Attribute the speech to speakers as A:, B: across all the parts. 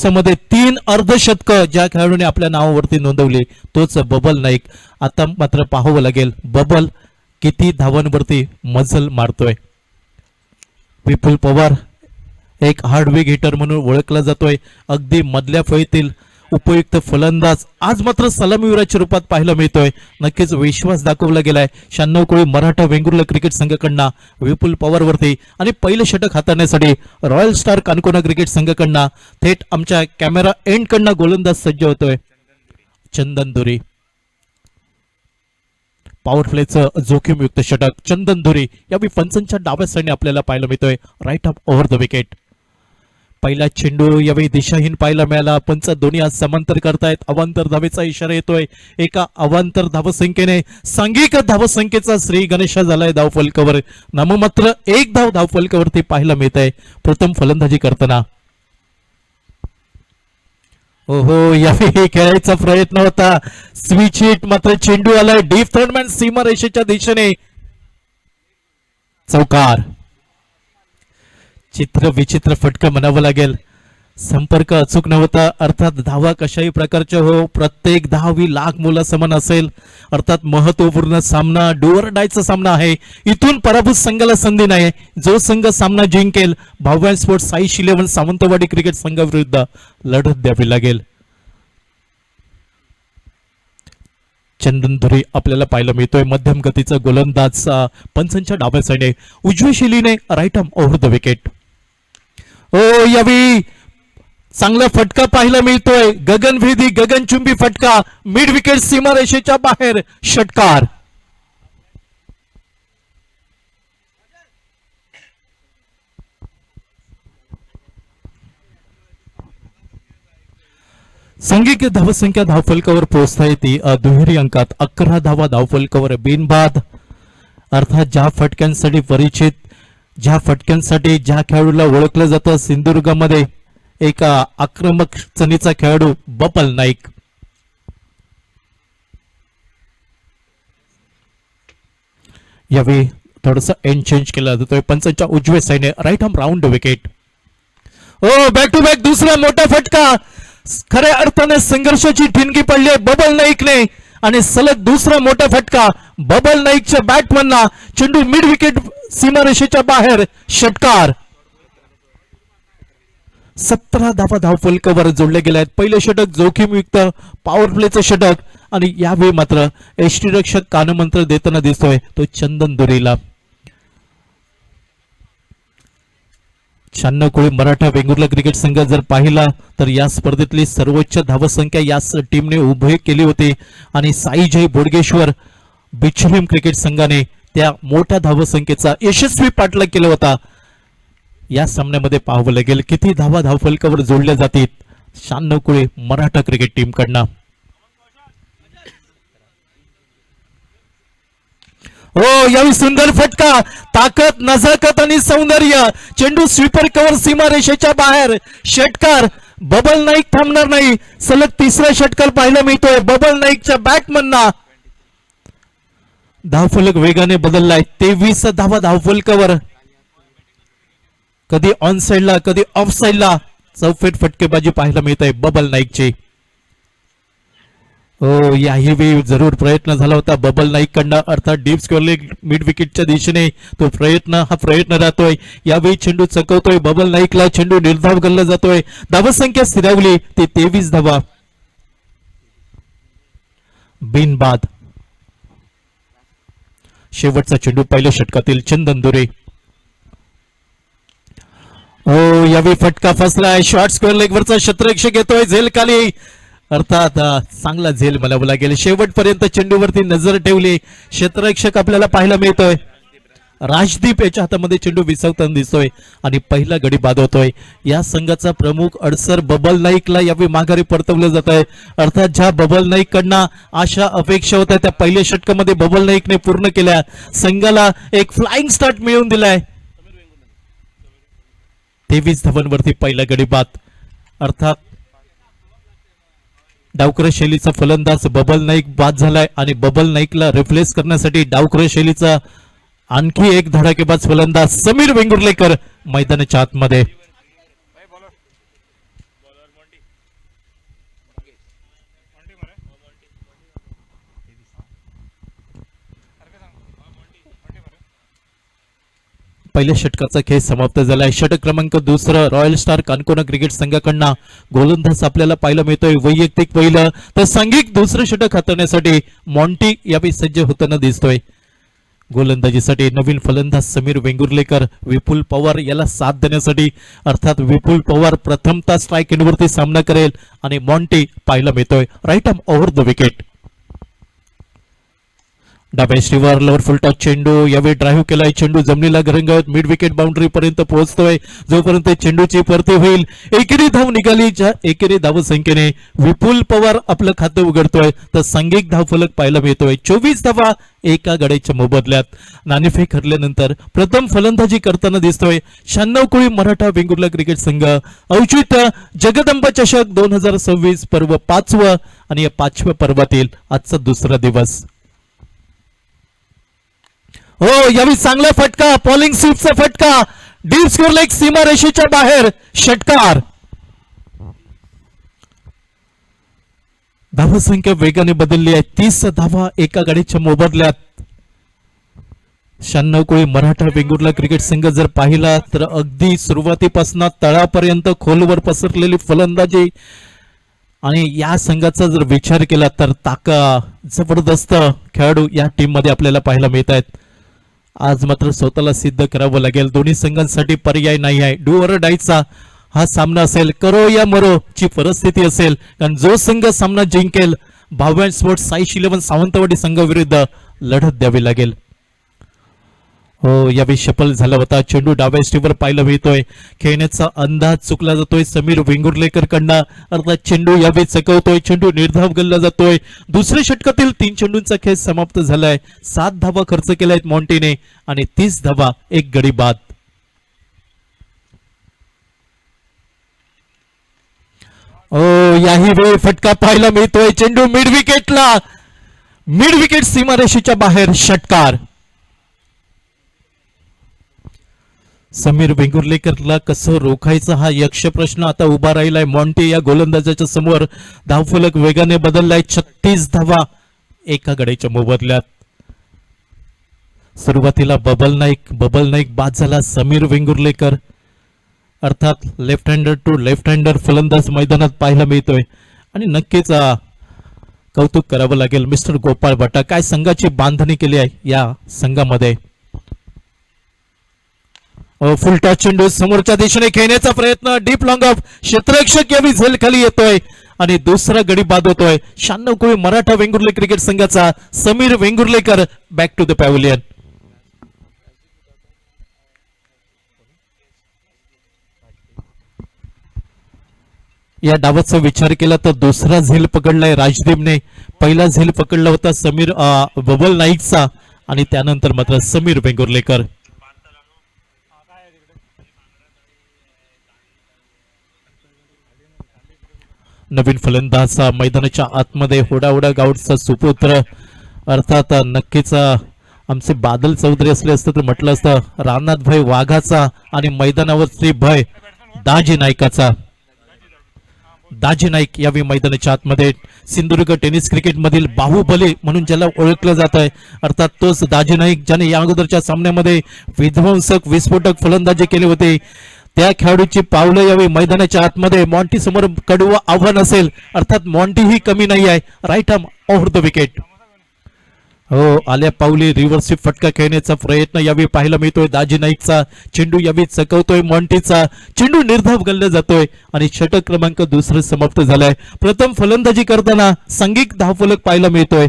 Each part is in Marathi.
A: दिवसामध्ये 3 अर्धशतक ज्या खेळाडूने आपल्या नावावरती नोंदवली तोच बबल नाईक. आता मात्र पाहावं लागेल बबल किती धावांवरती मजल मारतोय. विपुल पवार एक हार्डवेग हिटर म्हणून ओळखला जातोय. अगदी मधल्या फळीतील उपयुक्त फलंदाज आज मात्र सलामीवीराच्या रूपात पाहायला मिळतोय. नक्कीच विश्वास दाखवला गेलाय 96 कोळी मराठा वेंगुर्ला क्रिकेट संघाकडनं विपुल पवार वरती. आणि पहिलं षटक हाताळण्यासाठी रॉयल स्टार कानकोना क्रिकेट संघाकडनं थेट आमच्या कॅमेरा एंड कडनं गोलंदाज सज्ज होतोय चंदन धुरी. पॉवर प्लेचं जोखीमयुक्त षटक चंदन धुरी यावेळी पंचांच्या डाव्या साईडने आपल्याला पाहायला मिळतोय right up over the wicket. पहिला चेंडू यावेळी दिशाहीन पाहायला मिळाला. पंच दोन्ही आज समांतर करतायत. अवांतर धावेचा इशारा येतोय. एका अवांतर धावसंख्येने सांघिक धावसंख्येचा श्री गणेश झालाय धावफलकावर. नाममात्र 1 धाव धावफलकावरती पाहायला मिळत आहे प्रथम फलंदाजी करताना. ओहो यावेळी खेळायचा प्रयत्न होता स्विच हिट मात्र चेंडू आलाय डीप थर्डमॅन सीमा रेषेच्या दिशेने चौकार. चित्र विचित्र फटका म्हणावं लागेल. संपर्क अचूक नव्हता. अर्थात धावा कशाही प्रकारच्या हो प्रत्येक धाव ही लाख मोला समान असेल. अर्थात महत्वपूर्ण सामना डुअर डायचा सामना आहे. इथून पराभूत संघाला संधी नाही. जो संघ सामना जिंकेल भाव्या स्पोर्ट्स साईश 11 सावंतवाडी क्रिकेट संघाविरुद्ध लढत द्यावी लागेल. चंदन धुरी आपल्याला पाहायला मिळतोय मध्यम गतीचा गोलंदाज पंचांच्या डाव्या साईडने उजव्या शैलीने right arm over the wicket. ओ यावेळी चांगला फटका पाहायला मिळतोय गगनभेदी गगनचुंबी फटका मिड विकेट सीमारेषेच्या बाहेर षटकार. सांघिक धावसंख्या धावफलकावर पोहोचता येते दुहेरी अंकात 11 धावा धावफलकावर बिनबाद. अर्थात ज्या फटक्यांसाठी परिचित ज्या फटक्यांसाठी ज्या खेळाडूला ओळखलं जातं सिंधुदुर्गामध्ये एक आक्रमक चणीचा खेळाडू बबल नाईक. यावेळी थोडस एंड चेंज केला जातोय पंचांच्या उजव्या साईडने right arm round wicket. O back to back दुसरा मोठा फटका. खऱ्या अर्थाने संघर्षाची ठिणगी पडली आहे बबल नाईकने आणि सलग दुसरा मोठा फटका बबल नाईकच्या बॅटमनला. चेंडू मिड विकेट सीमारेषेच्या बाहेर षटकार. 17 धावा धावफलकावर जोडले गेले आहेत. पहिले षटक जोखीमयुक्त पॉवर प्लेचं षटक आणि यावेळी मात्र यष्टीरक्षक कानमंत्र देताना दिसतोय तो चंदन धुरीला. 96 कोळी मराठा वेंगुर्ला क्रिकेट संघ जर पाहिला तर या स्पर्धेतली सर्वोच्च धावसंख्या याच टीमने उभी केली होती आणि साई जय बोडगेश्वर बिचलीम क्रिकेट संघाने त्या मोठ्या धावसंख्येचा यशस्वी पाठलाग केला होता. या सामन्यामध्ये पाहावं लागेल किती धावा धावफलकावर जोडल्या जातील 96 कोळी मराठा क्रिकेट टीम कडनं. हो यावेळी सुंदर फटका ताकद नजाकत आणि सौंदर्य. चेंडू स्वीपर कव्हर सीमारेषेच्या बाहेर षटकार. बबल नाईक थांबणार नाही. सलग तिसरा षटकार पाहायला मिळतोय बबल नाईकच्या बॅटमनना. धावफलक वेगाने बदललाय 23 धावा धावफलकावर. कधी ऑन साइडला कधी ऑफ साइडला चौफेट फटकेबाजी पाहायला मिळत आहे बबल नाईकची. हो याही वेळी जरूर प्रयत्न झाला होता बबल नाईक कडनं. अर्थात डीप स्क्वेअर मिड विकेटच्या दिशेने तो प्रयत्न राहतोय. यावेळी चेंडू चकवतोय बबल नाईकला. चेंडू निर्धाव गल्ला जातोय. धावसंख्या स्थिरावली ती 23 धावा बिनबाद. शेवटचा चेंडू पहिल्या षटकातील चंदन धुरी. हो यावेळी फटका फसलाय. शॉर्ट स्क्वेअर लेगवरचा क्षेत्ररक्षक येतोय झेल खाली. अर्थात चांगला झेल म्हणावं लागेल. शेवटपर्यंत चेंडूवरती नजर ठेवली क्षेत्ररक्षक आपल्याला पाहायला मिळतोय. राजदीप याच्या हातामध्ये चेंडू विसवताना दिसतोय आणि पहिला गडी बाद होतोय. या संघाचा प्रमुख अडसर बबल नाईकला यावेळी माघारी परतवलं जात आहे. अर्थात ज्या बबल नाईक कडनं आशा अपेक्षा होत्या त्या पहिल्या षटकामध्ये बबल नाईकने पूर्ण केल्या. संघाला एक फ्लाइंग स्टार्ट मिळवून दिलाय. 23 धावांवरती पहिला गडी बाद. अर्थात डावकर शैलीचा फलंदाज बबल नाईक बाद झालाय आणि बबल नाईकला रिप्लेस करण्यासाठी डावकर शैलीचा आणखी एक धडाकेबाज फलंदाज समीर वेंगुर्लेकर मैदानाच्या आतमध्ये. पहिल्या षटकाचा खेळ समाप्त झालाय. षटक क्रमांक दुसरं रॉयल स्टार कानकोना क्रिकेट संघाकडनं गोलंदाज आपल्याला पाहायला मिळतोय. वैयक्तिक पहिलं तर सांघिक दुसरं षटक हाताळण्यासाठी मॉन्टी यावेळी सज्ज होताना दिसतोय. गोलंदाजीसाठी नवीन फलंदाज समीर वेंगुर्लेकर विपुल पवार याला साथ देण्यासाठी, अर्थात विपुल पवार प्रथमतः स्ट्राईक एंडवरती सामना करेल आणि मॉन्टी पाहायला मिळतोय right arm over the wicket. डाव्या स्टीवर लवर फुल टच चेंडू यावेळी ड्राईव्ह केलाय. चेंडू जमिनीला घरंगळत मिड विकेट बाउंड्री पर्यंत पोहोचतोय. जोपर्यंत चेंडूची परती होईल एकेरी धाव निघाली. ज्या एकेरी धाव संख्येने विपुल पवार आपलं खातं उघडतोय तर सांघिक धाव फलक पाहायला मिळतोय. 24 धावा एका गड्याच्या मोबदल्यात. नाणेफेक हरल्यानंतर प्रथम फलंदाजी करताना दिसतोय 96 कुळी मराठा वेंगुर्ला क्रिकेट संघ. औचित्य जगदंबा चषक 2026 पर्व 5वं आणि या 5व्या पर्वातील आजचा दुसरा दिवस. हो यावेळी चांगला फटका, पॉलिंग स्वीपचा फटका, डीप स्कोर लेग सीमा रेषेच्या बाहेर, षटकार. धावा संख्या वेगाने बदलली आहे. 30 धावा एका गाडीच्या मोबदल्यात. 96 कोळी मराठा वेंगुर्ला क्रिकेट संघ जर पाहिला तर अगदी सुरुवातीपासून तळापर्यंत खोलवर पसरलेली फलंदाजी आणि या संघाचा जर विचार केला तर जबरदस्त खेळाडू या टीम मध्ये आपल्याला पाहायला मिळत आहेत. आज मात्र स्वतःला सिद्ध करावं लागेल. दोन्ही संघांसाठी पर्याय नाही आहे. डू ऑर डायचा हा सामना असेल, करो या मरो ची परिस्थिती असेल. कारण जो संघ सामना जिंकेल भाव्या स्पोर्ट्स साईश 11 सावंतवाडी संघाविरुद्ध लढत द्यावी लागेल. हो यावेळी शफल झाला होता. चेंडू डाव्या स्टीवर पाहायला मिळतोय. खेळण्याचा अंदाज चुकला जातोय समीर वेंगुर्लेकर कडनं. अर्थात चेंडू यावेळी चकवतोय. चेंडू निर्धाव गल्ला जातोय. दुसऱ्या षटकातील 3 चेंडूंचा खेळ समाप्त झालाय. 7 धावा खर्च केल्यात मॉन्टीने आणि 30 धावा एक गडी बाद. याही वेळी फटका पाहायला मिळतोय. चेंडू मिड विकेट सीमारेषेच्या बाहेर, षटकार. समीर वेंगुर्लेकरला कसं रोखायचं हा यक्ष प्रश्न आता उभा राहिलाय. मॉन्टी या गोलंदाजाच्या समोर. धावफलक वेगाने बदललाय. 36 धावा एका गड्याच्या मोबदल्यात. सुरुवातीला बबल नाईक बाद झाला. समीर वेंगुर्लेकर अर्थात left hander to left hander फलंदाज मैदानात पाहायला मिळतोय आणि नक्कीच कौतुक करावं लागेल मिस्टर गोपाळ भट्टा. काय संघाची बांधणी केली आहे या संघामध्ये. फुल टच चेंडू समोरच्या दिशेने खेळण्याचा प्रयत्न, डीप लॉंग ऑफ, क्षेत्ररक्षक यावेळी झेल खाली येतोय आणि दुसरा गडी बाद होतोय. 96 कोळी मराठा वेंगुर्ले क्रिकेट संघाचा Sameer Vengurlekar back to the pavilion. या डावाचा विचार केला तर दुसरा झेल पकडलाय राजदीपने. पहिला झेल पकडला होता समीर बबल नाईकचा आणि त्यानंतर मात्र समीर वेंगुर्लेकर. नवीन फलंदाज मैदानाच्या आतमध्ये होडाहोडा गावचा सुपुत्र अर्थात नक्कीच आमचे बादल चौधरी असले असतं तर म्हटलं असतं रानात भय वाघाचा आणि मैदानावरती भय दाजी नाईकाचा. दाजी नाईक यावेळी मैदानाच्या आतमध्ये. सिंधुदुर्ग टेनिस क्रिकेट मधील बाहुबली म्हणून ज्याला ओळखलं जात आहे अर्थात तोच दाजी नाईक ज्याने या अगोदरच्या सामन्यामध्ये विध्वंसक विस्फोटक फलंदाजी केली होती. त्या खेळाडूची पावलं यावेळी मैदानाच्या आतमध्ये. मॉन्टी समोर कडवं आव्हान असेल, अर्थात मॉन्टी ही कमी नाही आहे. Right arm over the wicket. हो आल्या पावली रिव्हर्स फटका खेळण्याचा प्रयत्न यावेळी पाहायला मिळतोय दाजी नाईकचा. चेंडू यावेळी चकवतोय मॉन्टीचा. चेंडू निर्धाव गल्ला जातोय आणि षटक क्रमांक दुसरं समाप्त झालाय. प्रथम फलंदाजी करताना सांघिक धावफलक पाहायला मिळतोय.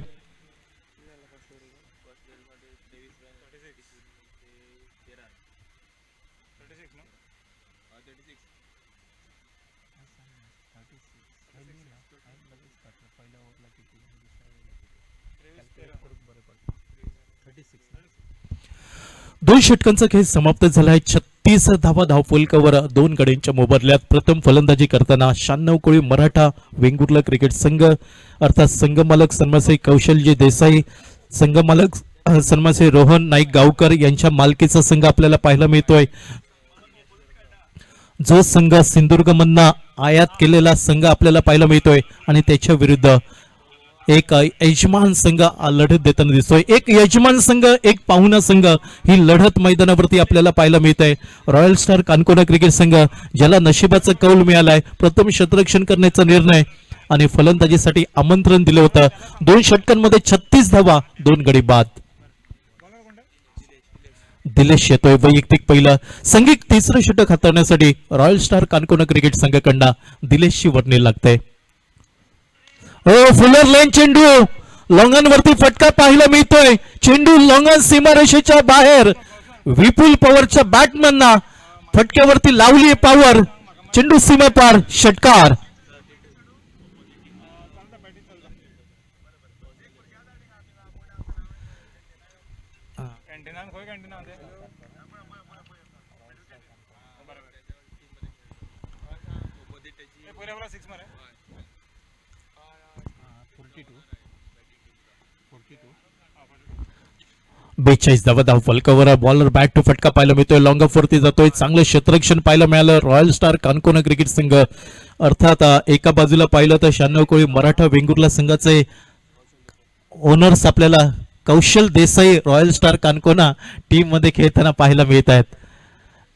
A: दोन षटकांचा खेळ समाप्त झालाय. 36 धावा धावफलकावर 2 गड्यांच्या मोबदल्यात. प्रथम फलंदाजी करताना 96 कोळी मराठा वेंगुर्ला क्रिकेट संघ अर्थात संघमालक सन्मानश्री कौशलजी देसाई, संघमालक सन्मानश्री रोहन नाईक गावकर यांच्या मालकीचा संघ आपल्याला पाहायला मिळतोय. जो संघ सिंधुदुर्ग मधनं आयात केलेला संघ आपल्याला पाहायला मिळतोय आणि त्याच्या विरुद्ध एक यजमान संघ लढत देताना दिसतोय. एक यजमान संघ एक पाहुणा संघ ही लढत मैदानावरती आपल्याला पाहायला मिळत आहे. रॉयल स्टार कानकोना क्रिकेट संघ ज्याला नशिबाचा कौल मिळालाय, प्रथम क्षेत्ररक्षण करण्याचा निर्णय आणि फलंदाजीसाठी आमंत्रण दिलं होतं. 2 षटकांमध्ये 36 धावा, 2 गडी बाद. दिलेश येतोय वैयक्तिक पहिलं. संघिक तिसरं षटक हाताळण्यासाठी रॉयल स्टार कानकोना क्रिकेट संघाकडनं दिलेशची वर्णी लागते. फुलर लेन चेंडू लॉंगनवरती फटका पाहायला मिळतोय. चेंडू लॉंगन सीमारेषेच्या बाहेर. विपुल पॉवरच्या बॅटमॅनना फटक्यावरती लावली पॉवर. चेंडू सीमेपार, षटकार. बेचाळीस धावा धाव फलकावर. बॉलर बॅट टू फटका पाहायला मिळतोय. लॉंग ऑफ वरती जातोय. चांगलं क्षेत्ररक्षण पाहायला मिळालं रॉयल स्टार कानकोना क्रिकेट संघ. अर्थात एका बाजूला पाहिलं तर 96 कोळी मराठा वेंगुर्ला संघाचे ओनर्स आपल्याला कौशल देसाई रॉयल स्टार कानकोना टीम मध्ये खेळताना पाहायला मिळत आहेत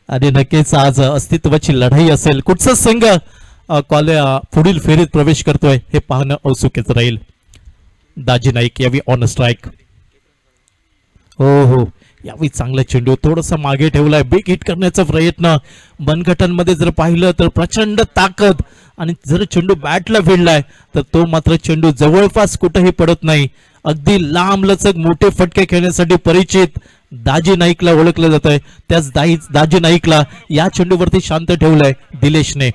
A: आणि नक्कीच आज अस्तित्वाची लढाई असेल. कुठचा संघ पुढील फेरीत प्रवेश करतोय हे पाहणं औत्सुक्याचं राहील. दाजी नाईक यावी ऑन स्ट्राईक. हो यावेळी चांगला चेंडू थोडासा मागे ठेवलाय. बिग हिट करण्याचा प्रयत्न. मनगटांमध्ये जर पाहिलं तर प्रचंड ताकद आणि जर चेंडू बॅटला भिडलाय तर तो मात्र चेंडू जवळपास कुठेही पडत नाही. अगदी लांब लचक मोठे फटके खेळण्यासाठी परिचित दाजी नाईकला ओळखलं जात आहे. त्याच दाजी नाईकला या चेंडूवरती शांत ठेवलंय दिलेशने.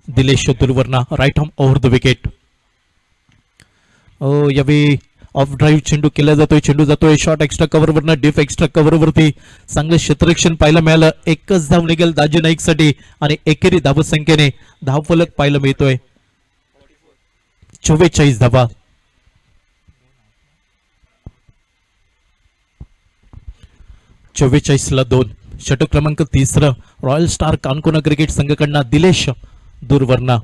A: Dilesh Durvarna right arm over the wicket. यावेळी ऑफ ड्राईव्ह चेंडू केला जातोय. चेंडू जातोय शॉर्ट एक्स्ट्रा कव्हर वरनं डीप एक्स्ट्रा कव्हर वरती. चांगलं क्षेत्ररक्षण पाहायला मिळालं. एकच धाव निघेल दाजी नाईक साठी आणि एकेरी धावसंख्येने धावफलक पाहायला मिळतोय 44 धावा. ला 2. षटक क्रमांक 3 रॉयल स्टार कानकोना क्रिकेट संघाकडनं दिलेश दुर्वर्णा.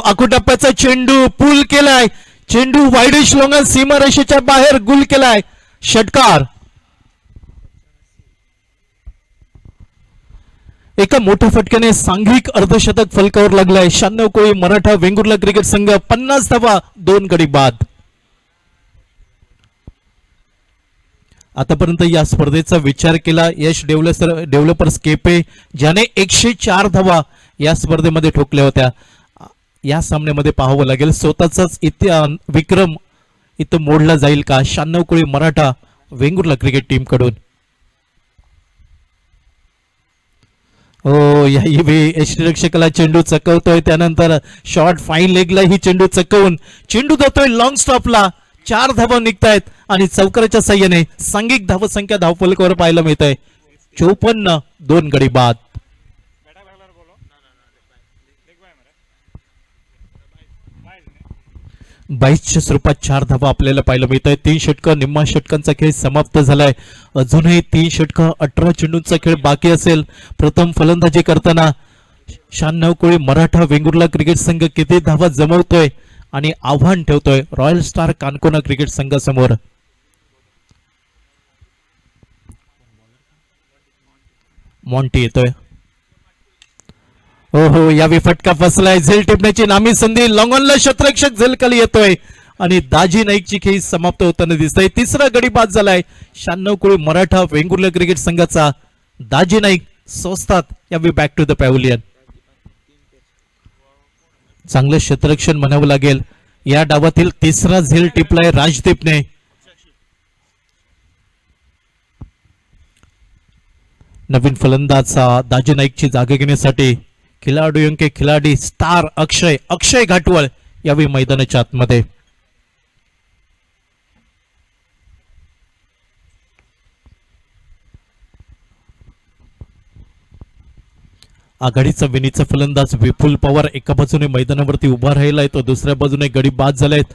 A: आकुटप्प्याचा चेंडू पूल केलाय. चेंडू वाईडिश लॉंगन सीमारेषेच्या बाहेर गुल केलाय. षटकार. एका मोठ्या फटक्याने सांघिक अर्धशतक फलकावर लागलाय. 96 कोळी मराठा वेंगुर्ला क्रिकेट संघ 50 धावा, 2 गडी बाद. आतापर्यंत या स्पर्धेचा विचार केला यश डेव्हलपर्स केपे ज्याने 104 धावा या स्पर्धेमध्ये ठोकल्या होत्या. या सामन्यामध्ये पाहावं लागेल स्वतःचाच विक्रम इथं मोडला जाईल का 96 कोळी मराठा वेंगुर्ला क्रिकेट टीम कडून. या यष्टीरक्षकाला चेंडू चकवतोय. त्यानंतर शॉर्ट फाईन लेगला ही चेंडू चकवून चेंडू जातोय लॉंग स्टॉपला. 4 धावा निघतायत आणि चौकाराच्या साह्याने सांघिक धावसंख्या धावफलकावर पाहायला मिळत आहे 54, 2 गडी बाद. 22 स्वरूपात 4 धावा आपल्याला पाहायला मिळत आहे. 3 षटकं निम्मा षटकांचा खेळ समाप्त झालाय. अजूनही 3 षटकं 18 चेंडूंचा खेळ बाकी असेल. प्रथम फलंदाजी करताना 96 कोळी मराठा वेंगुर्ला क्रिकेट संघ किती धावा जमवतोय आणि आव्हान ठेवतोय रॉयल स्टार कानकोना क्रिकेट संघासमोर. मॉन्टी येतोय. हो यावेळी फटका फसलाय. झेल टिपण्याची नामी संधी. लॉंगॉनला क्षेत्ररक्षक झेलखाली येतोय आणि दाजी नाईकची खेळी समाप्त होताना दिसतंय. 3रा गडी बाद झालाय 96 कोळी मराठा वेंगुर्ला क्रिकेट संघाचा. दाजी नाईक स्वस्तात यावेळी बॅक टू द पॅव्हिलियन. चांगलं क्षेत्ररक्षण म्हणावं लागेल. या डावातील 3रा झेल टिपलाय राजदीपने. नवीन फलंदाज दाजी नाईकची जागा घेण्यासाठी खिलाडी स्टार अक्षय घाटवळ यावेळी मैदानाच्या आतमध्ये. आघाडीचा विनीचा फलंदाज विपुल पवार एका बाजूने मैदानावरती उभा राहिलाय तो दुसऱ्या बाजूने गडी बाद झालेत.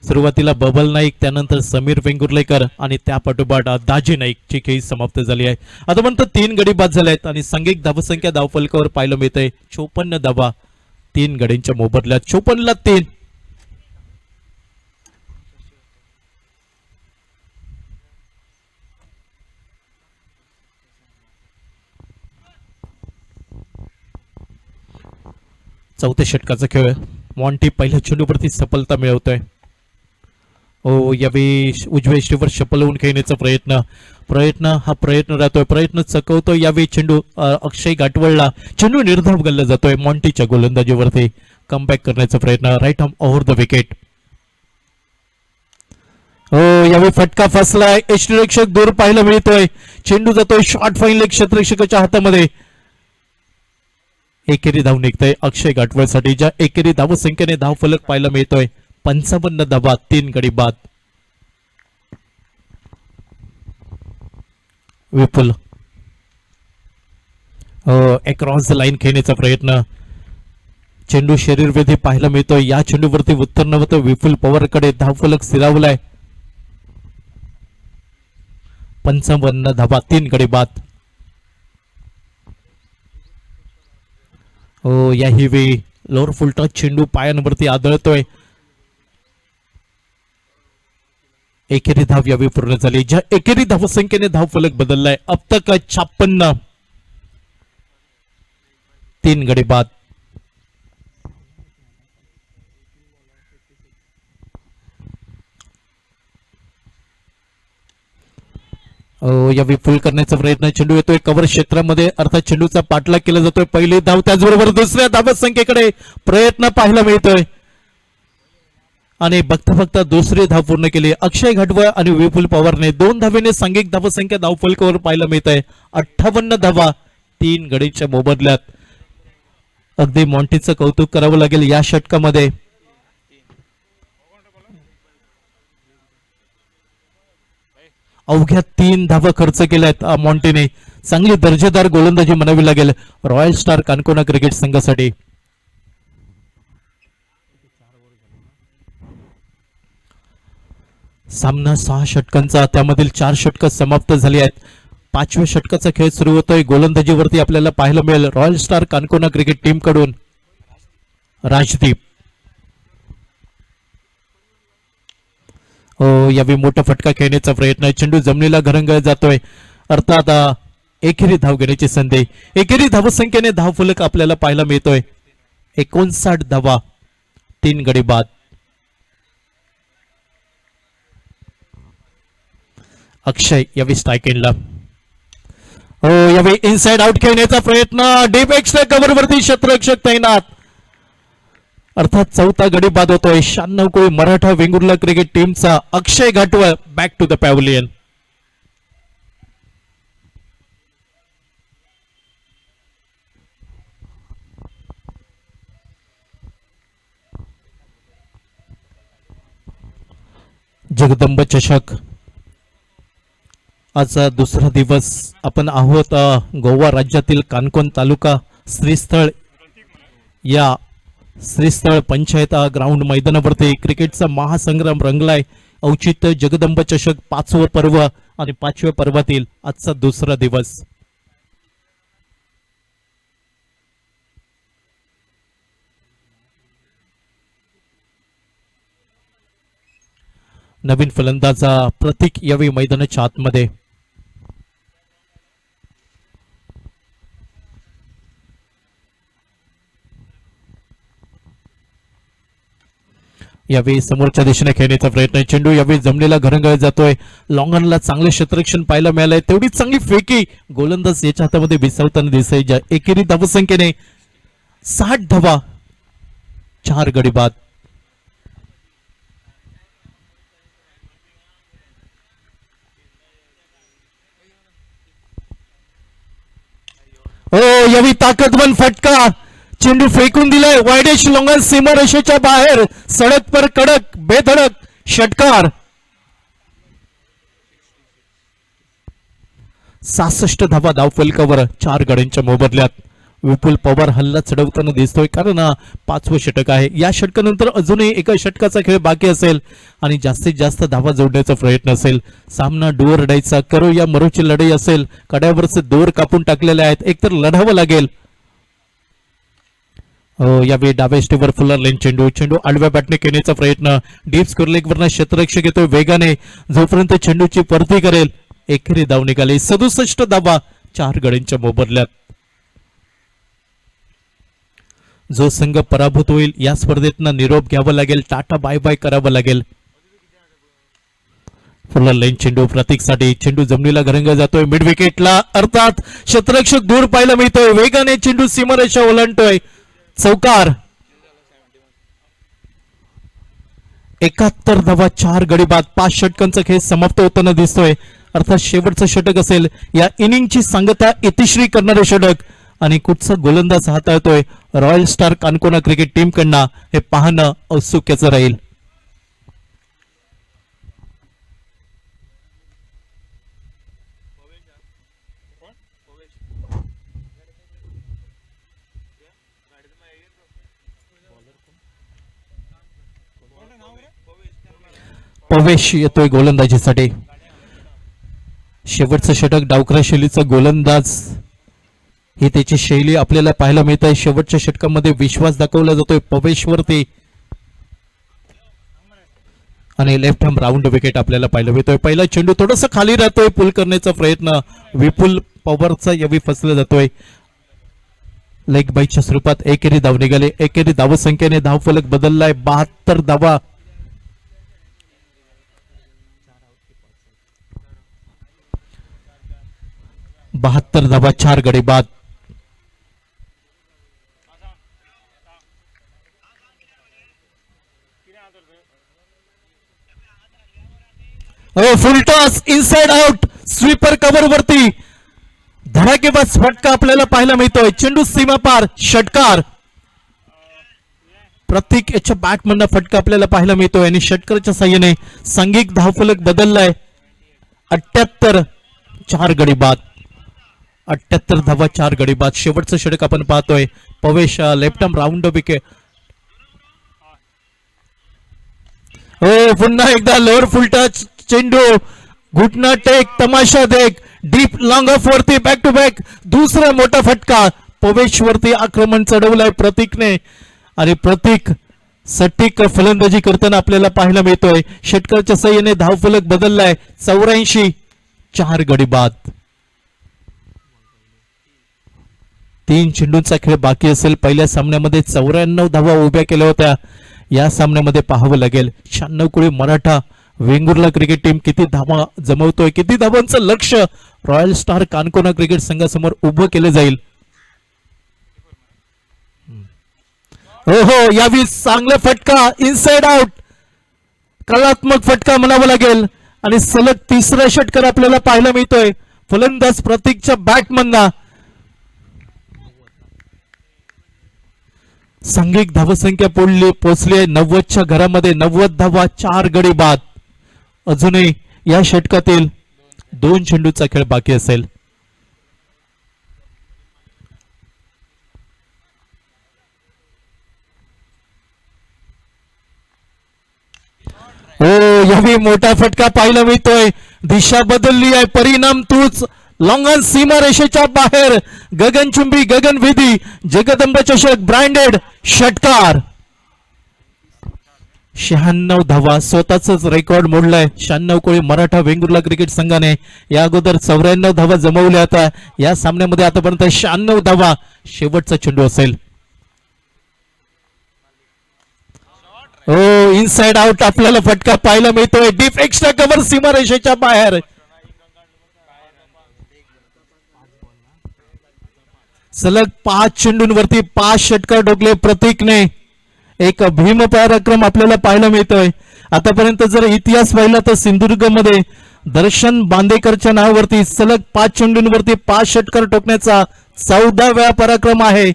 A: सुरुवातीला बबल नाईक, त्यानंतर समीर वेंगुर्लेकर आणि त्या पाठोपाठ दाजी नाईकची खेळी समाप्त झाली आहे. आता म्हणतो 3 गडी बाद झाले आहेत आणि सांघिक धावसंख्या धावफलकावर पाहायला मिळते 54 धावा 3 गडींच्या मोबदल्यात. 54ला 3. चौथ्या षटकाचा खेळ. मॉन्टी पहिल्या चेंडूवरती सफलता मिळवतोय. यावेळी उजव्या ष्टीवर शपल होऊन खेळण्याचा प्रयत्न राहतोय. प्रयत्न चकवतो. यावेळी चेंडू अक्षय घाटवळला चेंडू निर्धाव गल्ला जातोय. मॉन्टीच्या गोलंदाजीवरती कमबॅक करण्याचा प्रयत्न. Right arm over the wicket. यावेळी फटका फसलाय. यष्टीरक्षक दूर पाहायला मिळतोय. चेंडू जातोय शॉर्ट फाईन लेग क्षेत्ररक्षकाच्या हातामध्ये. एकेरी धाव निघतोय अक्षय घाटवळसाठी, ज्या एकेरी धावसंख्येने धावफलक पाहायला मिळतोय 55 धावा 3 गडी बाद. विपुल अक्रॉस द लाईन खेळण्याचा प्रयत्न. चेंडू शरीरवेधी पाहायला मिळतोय. या चेंडूवरती उत्तर नव्हतं. विपुल पवारकडे धावफलक स्थिरावलाय. 55 धावा 3 गडी बाद. याही वेळी लोअर फुल टच चेंडू पायांवरती आदळतोय. एकेरी धाव यावेळी पूर्ण झाली, ज्या एकेरी धावसंख्येने धावफलक बदललाय. अब तक 56 3 गडी बाद. यावेळी फुल करण्याचा प्रयत्न. चेंडू येतोय कव्हर क्षेत्रामध्ये, अर्थात चेंडूचा पाठलाग केला जातोय. पहिली धाव, त्याचबरोबर दुसऱ्या धावसंख्येकडे प्रयत्न पाहायला मिळतोय आणि बघता बघता दुसरी धाव पूर्ण केली. अक्षय घाटवळ आणि विपुल पवारने 2 धावेने सांघिक धावसंख्या धावफलकावर पाहायला मिळत आहे 58 धावा 3 गडीच्या मोबदल्यात. अगदी मॉन्टीचं कौतुक करावं लागेल या षटकामध्ये. अवघ्या 3 धावा खर्च केल्यात मॉन्टीने. चांगली दर्जेदार गोलंदाजी म्हणावी लागेल रॉयल स्टार कानकोना क्रिकेट संघासाठी. सामना 6 षटकांचा, त्यामधील 4 षटकं समाप्त झाली आहेत. 5व्या षटकाचा खेळ सुरू होतोय. गोलंदाजीवरती आपल्याला पाहायला मिळेल रॉयल स्टार कानकोना क्रिकेट टीम कडून राजदीप. यावेळी मोठा फटका खेळण्याचा प्रयत्न. चेंडू जमिनीला घरंगळ जातोय. अर्थात एकेरी धाव घेण्याची संधी. एकेरी धावसंख्येने धावफलक आपल्याला पाहायला मिळतोय 59 धावा 3 गडी बाद. अक्षय यावेळी स्ट्राईक एंडला. यावेळी इनसाइड आउट खेळण्याचा प्रयत्न. डीप एक्स्ट्रा कव्हरवरती क्षेत्ररक्षक तैनात. अर्थात चौथा गडी बाद होतोय 96 कोळी मराठा वेंगुर्ला क्रिकेट टीमचा Akshay Ghatwal back to the pavilion. Jagdamb चषक आज दुसरा दिवस. आपण आहोत गोवा राज्यातील कानकोन तालुका श्रीस्थळ या श्रीस्थळ पंचायत ग्राउंड मैदानावरती क्रिकेटचा महासंग्राम रंगलाय. औचित्य जगदंब चषक 5वं पर्व आणि 5व्या पर्वातील आजचा दुसरा दिवस. नवीन फलंदाजा प्रतीक यावेळी मैदानाच्या आतमध्ये. यावेळी समोरच्या दिशेने खेळण्याचा प्रयत्न. चेंडू यावेळी जमिनीला घरंगळ जातोय. लॉंगनला चांगले क्षेत्ररक्षण पाहायला मिळालंय. तेवढी चांगली फेकी गोलंदाज याच्या हातामध्ये विसावताना दिसतंय. ज्या एकेरी धावसंख्येने 60 धावा 4 गडी बाद. यावेळी ताकदवन फटका. चेंडू फेकून दिलाय वायडेश लॉंगन सीमारेषेच्या बाहेर. सडक पर कडक बेधडक षटकार. 66 धावा धावफलकावर 4 गड्यांच्या मोबदल्यात. विपुल पवार हल्ला चढवताना दिसतोय, कारण पाचवं षटक आहे. या षटकानंतर अजूनही एका षटकाचा खेळ बाकी असेल आणि जास्तीत जास्त धावा जोडण्याचा प्रयत्न असेल. सामना डोअर डायचा करो या मरोची लढाई असेल. कड्यावरचे दोर कापून टाकलेले आहेत, एकतर लढावं लागेल. यावेळी डाव्या स्टेवर फुलर लेन चेंडू चेंडू आडव्या बॅटने घेण्याचा प्रयत्न. डीप स्कोर लेग वरनं क्षेत्ररक्षक येतोय वेगाने, जोपर्यंत चेंडूची परती करेल. एकेरी धाव निघाली 67 धावा 4 गड्यांच्या मोबदल्यात. जो संघ पराभूत होईल या स्पर्धेतनं निरोप घ्यावा लागेल, टाटा बाय बाय करावं लागेल. फुलर लेन चेंडू प्रतीकसाठी, चेंडू जमिनीला घरंग जातोय मिड विकेटला, अर्थात क्षेत्ररक्षक दूर पाहायला मिळतोय. वेगाने चेंडू सीमारेषा ओलांडतोय. चौकार. 71 धावा 4 गडी बाद. 5 षटकांचा खेळ समाप्त होताना दिसतोय, अर्थात शेवटचं षटक असेल. या इनिंगची सांगता इतिश्री करणारे षटक आणि कुठचा गोलंदाज हाताळतोय रॉयल स्टार कानकोना क्रिकेट टीम कडनं हे पाहणं औत्सुक्याचं राहील. पवेश येतोय गोलंदाजीसाठी. शेवटचं षटक डावखरा शैलीचा गोलंदाज ही त्याची शैली आपल्याला पाहायला मिळत आहे. शेवटच्या षटकामध्ये विश्वास दाखवला जातोय पवेशवरती आणि लेफ्ट हॅम राऊंड विकेट आपल्याला पाहायला मिळतोय. पहिला चेंडू थोडस खाली राहतोय, पुल करण्याचा प्रयत्न विपुल पवारचा यावी फसला जातोय. लेग बाईच्या स्वरूपात एकेरी धाव निघाली. एकेरी धावसंख्येने धावफलक बदललाय 72 धावा. 72 धावा 4 गडी बाद. फुल toss inside out. Sweeper cover वरती धडाकेबाज फटका आपल्याला पाहायला मिळतोय. चेंडू सीमा पार. षटकार. प्रतीक याच्या बॅटमधनं फटका आपल्याला पाहायला मिळतोय आणि षटकाराच्या साह्याने सांघिक धावफलक बदललाय. 78 4 गडी बाद. 78 धावा 4 गडी बाद. शेवटचं षटक आपण पाहतोय. पवेश लेफ्ट आर्म राऊंड विकेट. पुन्हा एकदा लोअर फुल टच चेंडू. घुटना टेक, तमाशा देख. डीप लॉंग ऑफ वरती बॅक टू बॅक दुसरा मोठा फटका. पवेश वरती आक्रमण चढवलंय प्रतीकने आणि प्रतीक सटीक फलंदाजी करताना आपल्याला पाहायला मिळतोय. षटकाच्या साह्याने धावफलक बदललाय. 84 4 गडी बाद. 3 चेंडूंचा खेळ बाकी असेल. पहिल्या सामन्यामध्ये 94 धावा उभ्या केल्या होत्या. या सामन्यामध्ये पाहावं लागेल 96 कोळी मराठा वेंगुर्ला क्रिकेट टीम किती धावा जमवतोय, किती धावांचं लक्ष रॉयल स्टार कानकोना क्रिकेट संघासमोर उभं केलं जाईल. हो यावी चांगला फटका इनसाइड आउट. कलात्मक फटका म्हणावा लागेल आणि सलग तिसरा षटकार आपल्याला पाहायला मिळतोय फलंदाज प्रतीकच्या बॅटमधना. सांघिक धावसंख्या पोहोचली आहे 90च्या घरामध्ये. 90 धावा 4 गडी बाद. अजूनही या षटकातील 2 चेंडूचा खेळ बाकी असेल. यावी मोठा फटका पाहायला मिळतोय. दिशा बदलली आहे. परिणाम तूच. लॉंगन सीमा रेषेच्या बाहेर. गगनचुंबी गगनभेदी जगदंब चषक ब्रँडेड षटकार. 96 धावा स्वतःच रेकॉर्ड मोडलाय 96 कोळी मराठा वेंगुर्ला क्रिकेट संघाने. या अगोदर 94 धावा जमवल्या होत्या. या सामन्यामध्ये आतापर्यंत 96 धावा. शेवटचा चेंडू असेल. इनसाइड आउट आपल्याला फटका पाहायला मिळतोय. डीप एक्स्ट्रा कव्हर सीमा रेषेच्या बाहेर. सलग 5 चेंडूंवरती 5 षटकार ठोकले प्रतीकने. एक भीम पराक्रम आपल्याला पाहायला मिळतोय. आतापर्यंत जर इतिहास पाहिला तर सिंधुदुर्ग मध्ये दर्शन बांदेकरच्या नावावरती सलग 5 चेंडूंवरती 5 षटकार ठोकण्याचा 14व्या पराक्रम आहे.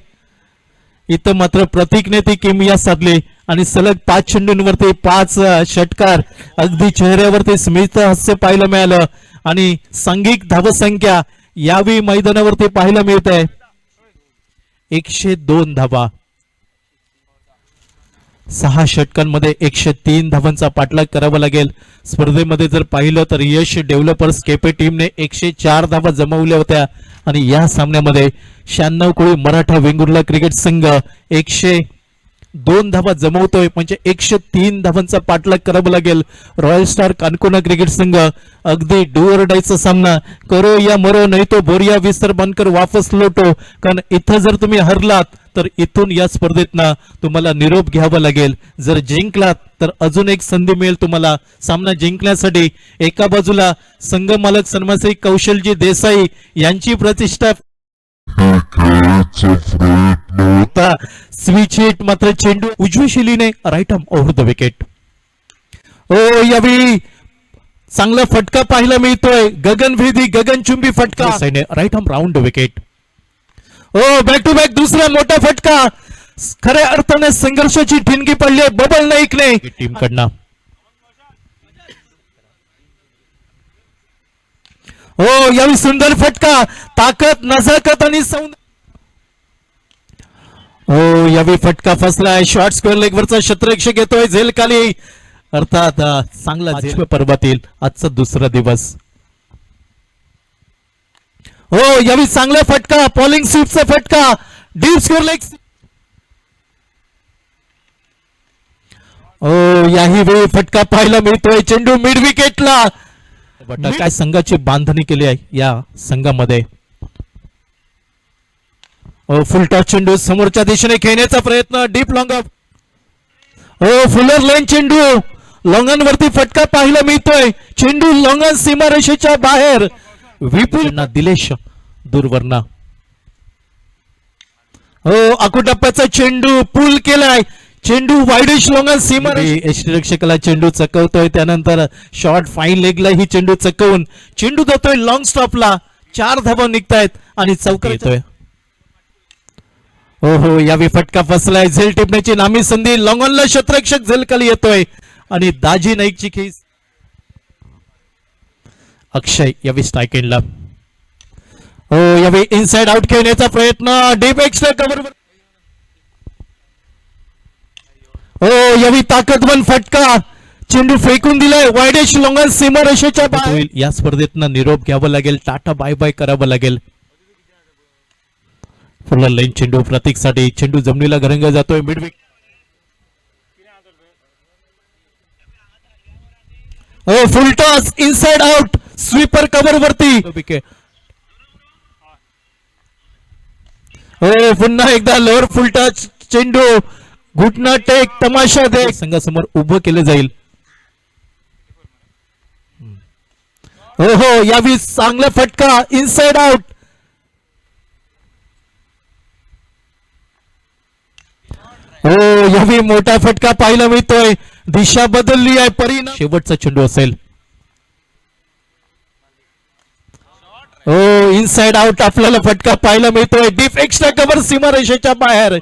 A: इथं मात्र प्रतीकने ती किमया साधली आणि सलग 5 चेंडूंवरती 5 षटकार. अगदी चेहऱ्यावरती स्मित हास्य पाहायला मिळालं आणि सांघिक धावसंख्या यावी मैदानावरती पाहायला मिळत आहे. 102 धावा. 6 षटकांमध्ये 103 धावांचा पाठलाग करावा लागेल. स्पर्धेमध्ये जर पाहिलं तर यश डेव्हलपर्स केपे टीमने 104 धावा जमवल्या होत्या आणि या सामन्यामध्ये 96 कोळी मराठा वेंगुर्ला क्रिकेट संघ 102 धावा जमवतोय, म्हणजे 103 धावांचा पाठलाग करावा लागेल. रॉयल स्टार कानकोना क्रिकेट संघ अगदी डू ऑर डायचा सामना करो या मरो, नाही तो बोरिया विस्तर बनकर वापस लोटो. कारण इथं जर तुम्ही हरलात तर इथून या स्पर्धेतनं तुम्हाला निरोप घ्यावा लागेल. जर जिंकलात तर अजून एक संधी मिळेल तुम्हाला सामना जिंकण्यासाठी. एका बाजूला संघ मालक सन्मानसिक कौशलजी देसाई यांची प्रतिष्ठा होता. स्विच हिट मात्र चेंडू उजवी शिलीने right arm over the wicket. ओ यावेळी चांगला फटका पाहायला मिळतोय. गगनभेदी गगनचुंबी फटका right arm round the wicket. O back to back दुसरा मोठा फटका. खऱ्या अर्थाने संघर्षाची ठिणगी पडली बबल नाईकने टीम कडनं. हो यावेळी सुंदर फटका. ताकद नजाकत आणि हो यावेळी फटका फसलाय. शॉर्ट स्क्वेअर लेग वरचा क्षेत्ररक्षक येतोय झेल खाली. अर्थात चांगला पर्वातील आजचा दुसरा दिवस. हो यावेळी चांगला फटका. पॉलिंग स्वीपचा फटका. Deep square leg. हो याही वेळी फटका पाहायला मिळतोय. चेंडू मिड विकेटला. काय संघाची बांधणी केली आहे या संघामध्ये. फुल टॉस चेंडू समोरच्या दिशेने खेळण्याचा प्रयत्न. Deep long up. हो फुलर लेन चेंडू लॉंगनवरती फटका पाहायला मिळतोय. चेंडू लॉंगन सीमारेषेच्या बाहेर. विपुल दिलेश दूरवरना. हो आकुटप्प्याचा चेंडू पूल केलाय. चेंडू वाईडिश लॉंगन सीमा यष्टीरक्षकाला चेंडू चकवतोय. त्यानंतर शॉर्ट फाईन लेगला ही चेंडू चकवून चेंडू जातोय लॉंग स्टॉपला. 4 धावा निघतायत आणि चौकार येतोय. हो हो यावेळी फटका फसलाय. झेल टिपण्याची नामी संधी. लॉंगनला क्षेत्ररक्षक झेल खाली येतोय आणि दाजी नाईकची खेच. अक्षय यावेळी स्ट्राईक एंडला. हो यावेळी इनसाइड आउट खेळण्याचा प्रयत्न. Deep extra cover. हो यावेळी ताकदवन फटका. चेंडू फेकून दिलाय. वायडेश लॉंगन सीमारेषेच्या बाहेर. या स्पर्धेतनं निरोप घ्यावा लागेल. टाटा बाय बाय करावं लागेल. फुल लाईन चेंडू प्रतीकसाठी. चेंडू जमिनीला घरंग जातोय. Mid wicket. हो full toss inside out. Sweeper cover वरती विकेट. हो पुन्हा एकदा लोअर फुल टच चेंडू. घुटना टेक तमाशा दे संघासमोर उभं केलं जाईल. हो हो यावेळी चांगला फटका. Inside out. हो यावेळी मोठा फटका पाहायला मिळतोय. दिशा बदलली आहे. परिणाम शेवटचा चेंडू असेल. हो इनसाइड आउट आपल्याला फटका पाहायला मिळतोय. डीप एक्स्ट्रा कव्हर सीमारेषेच्या बाहेर.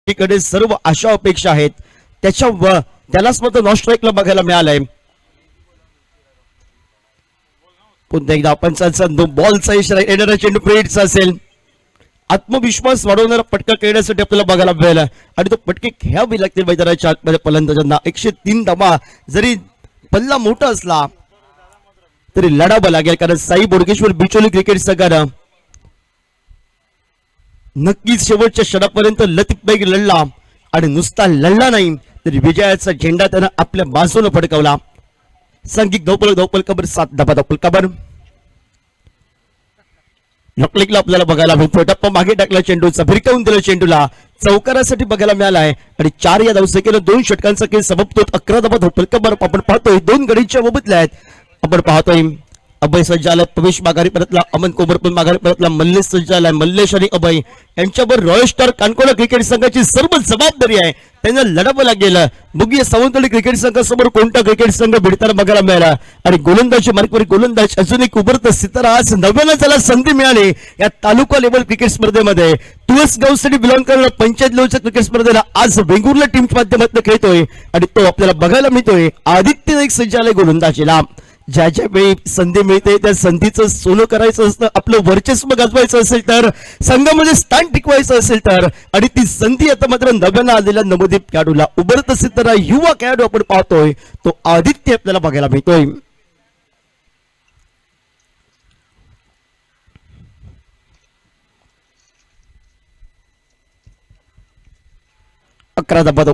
B: हट्टीकडे सर्व आशा अपेक्षा आहेत, त्यालाच मात्र नॉन स्ट्राईकला बघायला मिळालंय. पुन्हा एकदा पंचांचा बॉलचा इशारा येणारा चेंडू प्रेडचा असेल. आत्मविश्वास वाढवणारा पटका खेळण्यासाठी आपल्याला बघायला मिळाला आणि तो पटके घ्यावे लागतील मैदानाच्या आतमध्ये फलंदाजांना. 103 धावा जरी पल्ला मोठा असला तरी लढावं लागेल, कारण साई बोडगेश्वर बिचोली क्रिकेट संघानं नक्कीच शेवटच्या क्षणापर्यंत लतीफपैकी लढला आणि नुसता लढला नाही तरी विजयाचा झेंडा त्यानं आपल्या बाजूने फडकवला. सांघिक धावपळ कबर 7 धावा धावपळ कबर. नकलिकला आपल्याला बघायला मिळतो. टप्पा मागे टाकला चेंडूचा, भिरकावून दिला चेंडूला, चौकारासाठी बघायला मिळाला आहे आणि 4 या धावसंख्येनं 2 षटकांचा खेळ समाप्त होत 11 धावा धावपळ कबर. आपण पाहतोय 2 गडीच्या मोबदल्या आहेत. आपण पाहतोय अभय सज्जालय प्रवेश माघारी परतला, अमन कोबर पण माघारी परतला, मल्लेश सज्जालय, मल्लेश आणि अभय यांच्यावर रॉयल स्टार कानकोला क्रिकेट संघाची सर्व जबाबदारी आहे, त्यांना लढावं लागेल. बघूया सावंतवाडी क्रिकेट संघासमोर कोणता क्रिकेट संघ भिडताना बघायला मिळाला. आणि गोलंदाजी मार्गवर गोलंदाज अजून एक उभरत सितारा, आज नव्यानं त्याला संधी मिळाली या तालुका लेवल क्रिकेट स्पर्धेमध्ये. तुळसगावसाठी बिलॉंग करणारा पंचायत लेवलच्या क्रिकेट स्पर्धेला आज वेंगुर्ला टीमच्या माध्यमातून खेळतोय आणि तो आपल्याला बघायला मिळतोय आदित्य नाईक सज्जालय गोलंदाजीला. ज्या ज्या वेळी संधी मिळते त्या संधीचं सोनं करायचं असतं, आपलं वर्चस्व गाजवायचं असेल तर, संघामध्ये स्थान टिकवायचं असेल तर, आणि ती संधी आता मात्र नव्यानं आलेल्या नवोदित खेळाडूला उभरत असेल तर युवा खेळाडू आपण पाहतोय तो आदित्य आपल्याला बघायला मिळतोय. अकरा धावा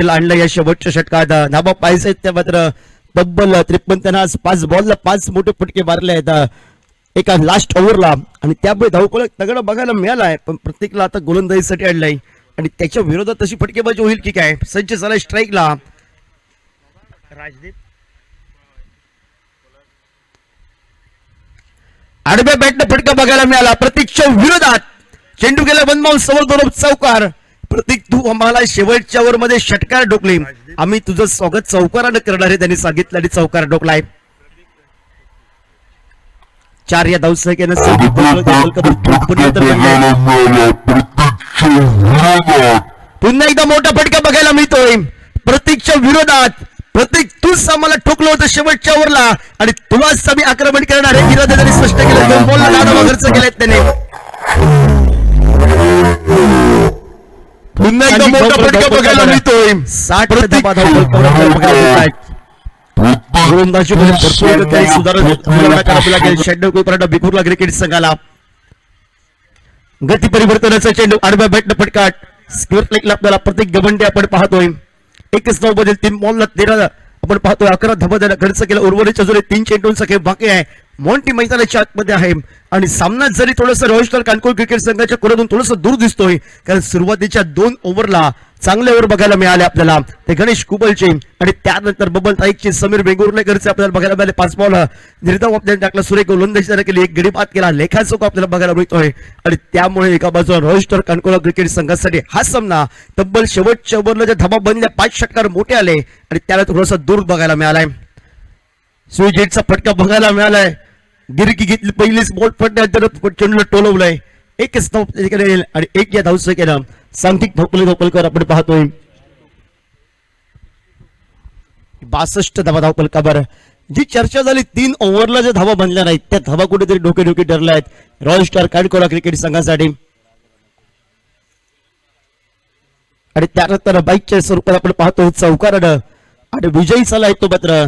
B: आणलं या शेवटच्या षटकात धाबा पाहिजे त्या मात्र तब्बल 53 त्यांना आज 5 बॉलला 5 मोठे फटके मारले आहेत एका लास्ट ओव्हरला आणि त्यामुळे धावफलक तगडा बघायला मिळाला आहे पण प्रत्येकला आता गोलंदाजीसाठी आणलाय आणि त्याच्या विरोधात तशी फटकेबाजी होईल की काय सज्ज झालाय स्ट्राईकला राजदीप आडव्या बॅटनं फटका बघायला मिळाला प्रतीकच्या विरोधात चेंडू गेला बनमावून समोर दोन चौकार प्रतीक तू आम्हाला शेवटच्या ओव्हर मध्ये षटकार डोकले आम्ही तुझं स्वागत चौकारानं करणार आहे त्यांनी सांगितलं आणि चौकार डोकलाय 4 या धावसंख्येनं पुन्हा एकदा मोठा फटका बघायला मिळतोय प्रतीकच्या विरोधात प्रतीक तूच आम्हाला ठोकलं होतं शेवटच्या ओव्हरला आणि तुलाच आम्ही आक्रमण करणार आहे इरादे त्यांनी स्पष्ट केलं 2 बॉलला दादा खर्च केलेत त्याने पुन्हा एकदा मोठा फटका बघायला मिळतोय 60 धावा गोलंदाजीमध्ये भरपूर काही सुधारणा करावी लागेल षटकोपरांना बिखुरला क्रिकेट संघाला गती परिवर्तनाचा चेंडू आडव्या बॅटनं फटकाट स्क्वेअर लेगला आपल्याला प्रत्येक गवंडे आपण पाहतोय 1 बदल 3 बॉलला 13 आपण पाहतोय 11 धावा द्यायला खर्च केला उर्वरित अजून 3 चेंडूंचा खेळ बाकी आहे मॉन्टी मैदानाच्या आतमध्ये आहे आणि सामना जरी थोडंसं रॉयस्टर कानकोर क्रिकेट संघाच्या कोणातून थोडंसं दूर दिसतोय कारण सुरुवातीच्या 2 ओव्हरला चांगले ओव्हर बघायला मिळाले आपल्याला ते गणेश कुबलचे आणि त्यानंतर बबल ताईकचे समीर बेंगुर्लेकरचे आपल्याला बघायला मिळाले 5 बॉल निर्धाव आपल्याला टाकला सुरेख गोलंदाजी केली एक गडी बाद केला लेखाचोक आपल्याला बघायला मिळतोय आणि त्यामुळे एका बाजूला रॉयस्टर कानकोर क्रिकेट संघासाठी हा सामना तब्बल शेवटच्या ओव्हरला ज्या धाबा बनल्या 5 षटकार मोठे आले आणि त्याला थोडासा दूर बघायला मिळालाय स्विजेटचा फटका बघायला मिळालाय गिरकी घेतली पहिलीच बॉल पडल्यानंतर चेंडूला टोलवलंय 1 आणि 1 या धावसंख्येनं सांघिक धावपलकर आपण पाहतोय 62 धावा धावपलकावर जी चर्चा झाली 3 ओव्हरला ज्या धावा बनल्या नाहीत त्या धावा कुठेतरी डोके ठरल्या आहेत रॉयल स्टार कानकोरा क्रिकेट संघासाठी आणि त्यानंतर बाईकच्या स्वरूपात आपण पाहतोय चौकारानं आणि विजयी झाला आहे तो मात्र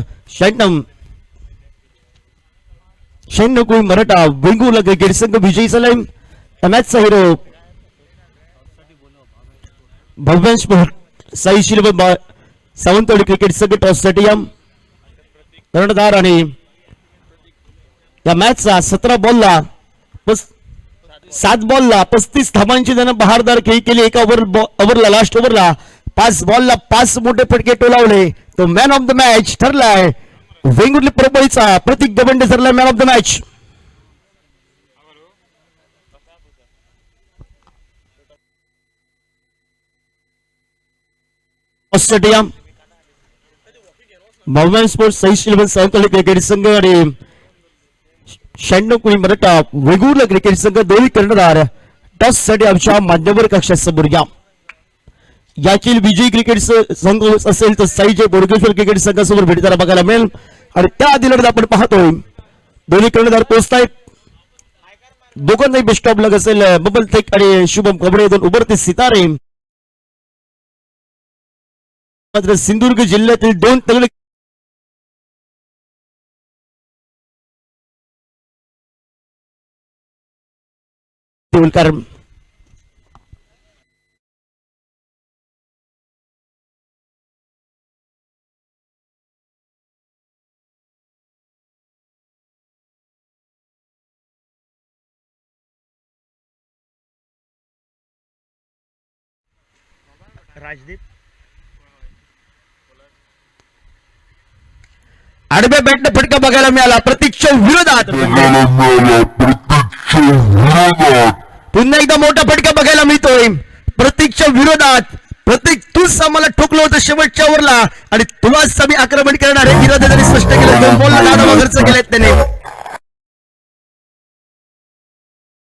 B: शैन्य मराठा वेंगुर्ला क्रिकेट संघ विजयी झालाय मॅचचा हिरो भव्यांश साई शिलबन सावंतवाडी क्रिकेट संघ टॉस स्टेडियम कर्णधार आणि या मॅचचा 17 बॉलला 7 बॉलला 35 धावांची त्यानं बहारदार खेळी केली एका ओव्हरला लास्ट ओव्हरला 5 बॉलला 5 मोठे फटके टोलावले तो मॅन ऑफ द मॅच ठरलाय वेंगुर्ले परभणीचा प्रतीक गवंडे ठरला man of the match stadium भव्यान स्पोर्ट्स सही शिलबन सावंतवाडी क्रिकेट संघ आणि 96 मराठा वेंगुर्ला क्रिकेट संघ दोन्ही कर्णधार टॉस स्टेडियमच्या मान्यवर कक्षासमोर यातील विजयी क्रिकेट संघ असेल तर साईजे बोडगेश्वर क्रिकेट संघासमोर भेटताना बघायला मिळेल आणि त्या आधी लढत आपण पाहतोय दोन्ही कर्णधार पोहोचतायत दोघांनाही बेस्ट ऑफ लक असेल बबल तेक आणि शुभम कबडे 2 उभरते सितारे मात्र सिंधुदुर्ग जिल्ह्यातील 2 तगडे राजदीप आडव्या बॅटनं फटका बघायला मिळाला प्रतीकच्या विरोधात पुन्हा एकदा मोठा फटका बघायला मिळतोय प्रतीकच्या विरोधात प्रतीक तूच आम्हाला ठोकलं होतं शेवटच्या ओव्हरला आणि तुलाच आम्ही आक्रमण करणार आहे इरादे त्यांनी स्पष्ट केलं 2 बॉलला दादा खर्च केलेत त्याने